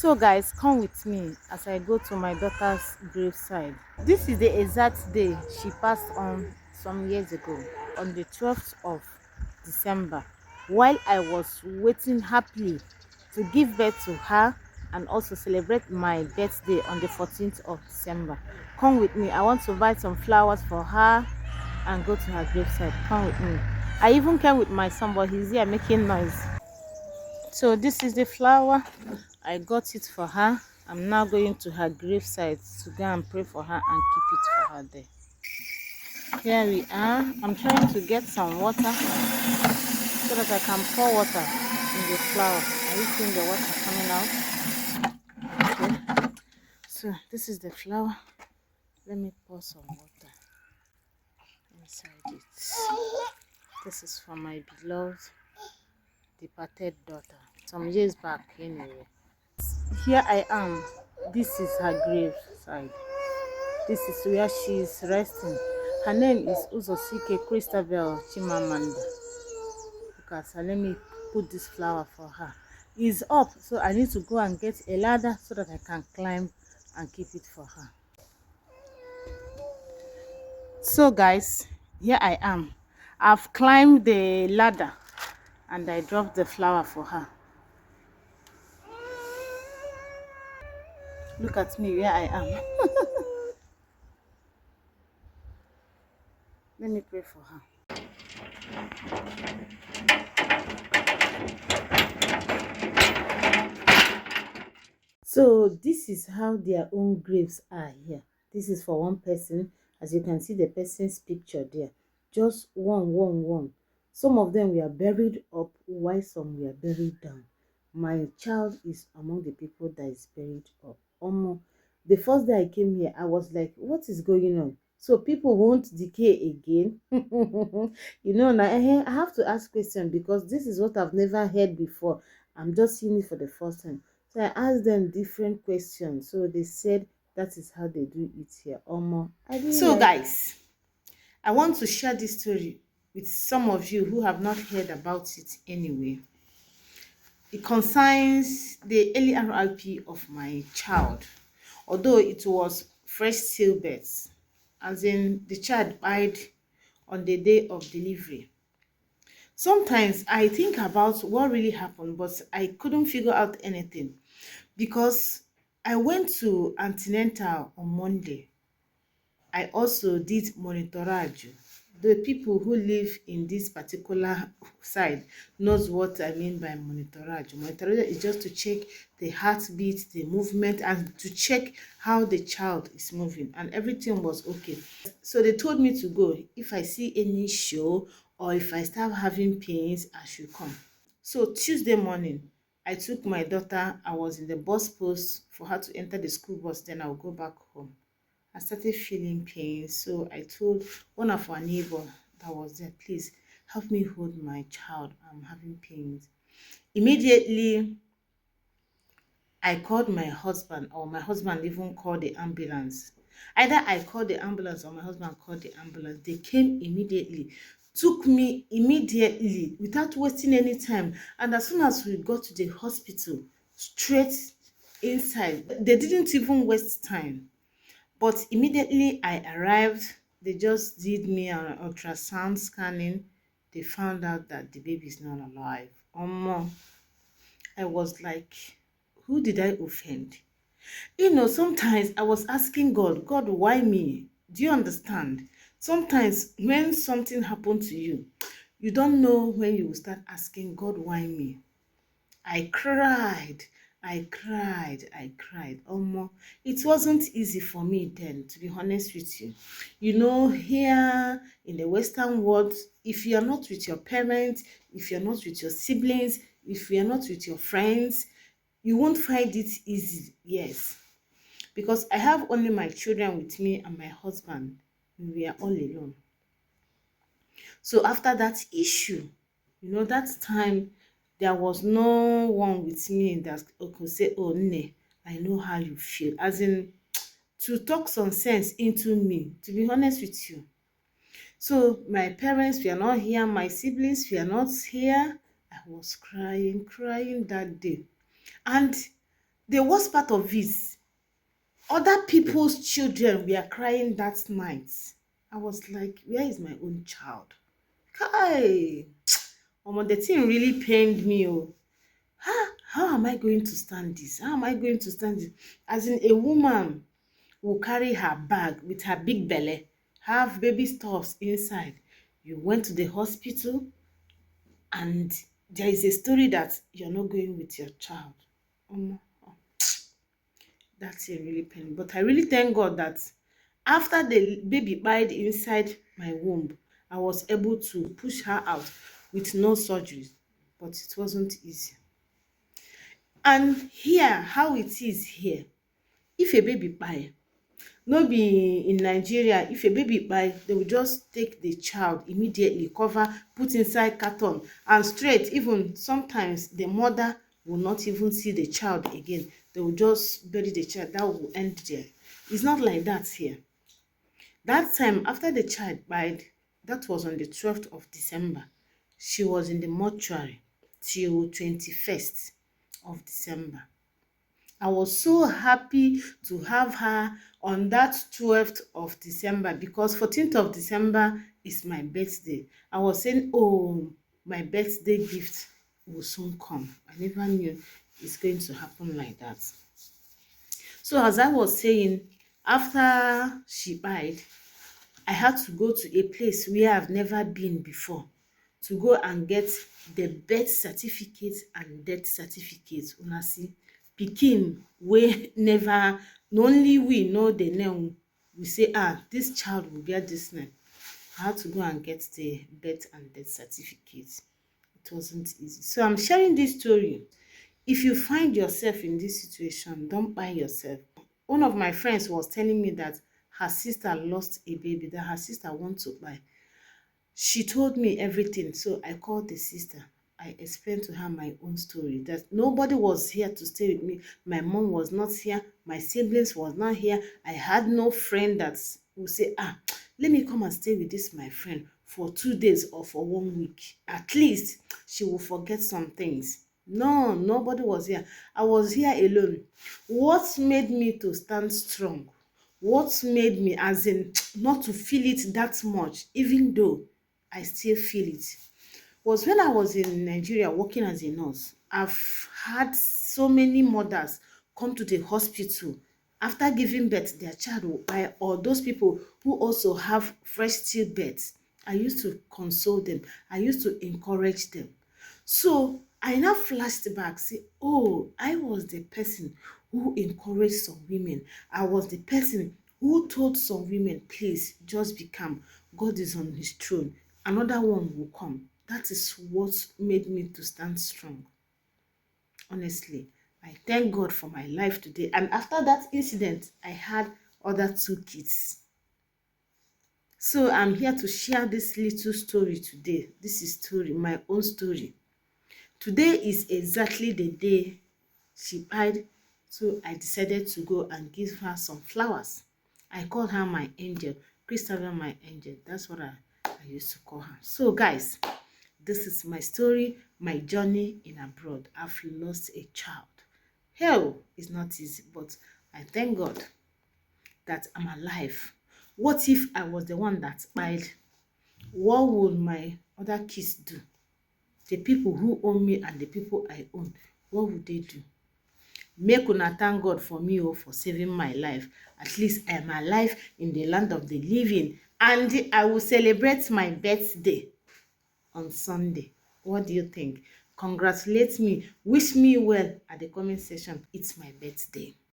So guys, come with me as I go to my daughter's graveside. This is the exact day she passed on some years ago, on the 12th of December, while I was waiting happily to give birth to her and also celebrate my birthday on the 14th of December. Come with me. I want to buy some flowers for her and go to her graveside. Come with me. I even came with my son, but he's here making noise. So this is the flower. I got it for her. I'm now going to her graveside to go and pray for her and keep it for her there. Here we are. I'm trying to get some water so that I can pour water in the flower. Are you seeing the water coming out? Okay. So this is the flower. Let me pour some water inside it. This is for my beloved departed daughter. Some years back anyway. Here I am. This is her grave side. This is where she is resting. Her name is Uzosike Christabel Chimamanda. Look at her. Let me put this flower for her. It's up, so I need to go and get a ladder so that I can climb and keep it for her. So guys, here I am. I've climbed the ladder and I dropped the flower for her. Look at me where I am. Let me pray for her. So this is how their own graves are here. This is for one person. As you can see the person's picture there. Just one. Some of them were buried up while some were buried down. My child is among the people that is buried up. The first day I came here, I was like, what is going on? So people won't decay again. Now I have to ask questions because this is what I've never heard before. I'm just seeing it for the first time. So I asked them different questions. So they said that is how they do it here. So guys, I want to share this story with some of you who have not heard about it anyway. It concerns the early RIP of my child. Although it was fresh stillbirth, as in the child died on the day of delivery. Sometimes I think about what really happened, but I couldn't figure out anything because I went to antenatal on Monday. I also did monitorage. The people who live in this particular side knows what I mean by monitorage. Monitorage is just to check the heartbeat, the movement, and to check how the child is moving, and everything was okay. So they told me to go. If I see any show or if I start having pains, I should come. So Tuesday morning, I took my daughter. I was in the bus post for her to enter the school bus, then I'll go back home. I started feeling pain, so I told one of our neighbors that was there, please help me hold my child. I'm having pains. Immediately, I called my husband, or my husband even called the ambulance. Either I called the ambulance or my husband called the ambulance. They came immediately, took me immediately without wasting any time. And as soon as we got to the hospital, straight inside, they didn't even waste time. But immediately I arrived, they just did me an ultrasound scanning. They found out that the baby is not alive. I was like, who did I offend? Sometimes I was asking God, why me? Do you understand? Sometimes when something happened to you, you don't know when you will start asking God, why me? I cried. It wasn't easy for me then, to be honest with you. Here in the Western world, if you are not with your parents, if you're not with your siblings, if you're not with your friends, you won't find it easy. Yes, because I have only my children with me and my husband. We are all alone. So after that issue, that time, there was no one with me that could say, oh, ne, I know how you feel. As in, to talk some sense into me, to be honest with you. So my parents were not here, my siblings were not here. I was crying that day. And The worst part of this, other people's children were crying that night. I was like, where is my own child? Kai, the thing really pained me. Oh. How am I going to stand this? How am I going to stand this? As in, a woman will carry her bag with her big belly, have baby stuffs inside. You went to the hospital, and there is a story that you're not going with your child. Um, that's a really pain. But I really thank God that after the baby died inside my womb, I was able to push her out with no surgery. But it wasn't easy. And here, how it is here, if a baby die, no be in Nigeria, if a baby kpai, they will just take the child immediately, cover, put inside carton and straight. Even sometimes the mother will not even see the child again. They will just bury the child. That will end there. It's not like that here. That time after the child died, that was on the 12th of December. She was in the mortuary till 21st of December. I was so happy to have her on that 12th of December because 14th of December is my birthday. I was saying, oh, my birthday gift will soon come. I never knew it's going to happen like that. So as I was saying, after she died, I had to go to a place where I've never been before to go and get the birth certificate and death certificate. Una see, pikin wey never, na only we know the name. We say, this child will bear this name. I had to go and get the birth and death certificate. It wasn't easy. So I'm sharing this story. If you find yourself in this situation, don't buy yourself. One of my friends was telling me that her sister lost a baby, that her sister wants to buy. She told me everything, so I called the sister. I explained to her my own story, that nobody was here to stay with me. My mom was not here. My siblings was not here. I had no friend that would say, let me come and stay with this my friend for 2 days or for 1 week. At least she will forget some things. No, nobody was here. I was here alone. What made me to stand strong? What made me, as in, not to feel it that much, even though I still feel it, was when I was in Nigeria working as a nurse. I've had so many mothers come to the hospital after giving birth, their child will die, or those people who also have fresh stillbirths. I used to console them. I used to encourage them. So I now flashed back, say, oh, I was the person who encouraged some women. I was the person who told some women, please, just be calm. God is on his throne. Another one will come. That is what made me to stand strong. Honestly, I thank God for my life today. And after that incident, I had other 2 kids. So I'm here to share this little story today. This is story, my own story. Today is exactly the day she died, so I decided to go and give her some flowers. I call her my angel, Christabel my angel. That's what I used to call her. So guys, this is my story, my journey in abroad. I've lost a child. Hell is not easy, but I thank God that I'm alive. What if I was the one that died? What would my other kids do? The people who own me and the people I own, what would they do? Make una thank God for me, for saving my life. At least I am alive in the land of the living, and I will celebrate my birthday on Sunday. What do you think? Congratulate me, wish me well at the comment section. It's my birthday.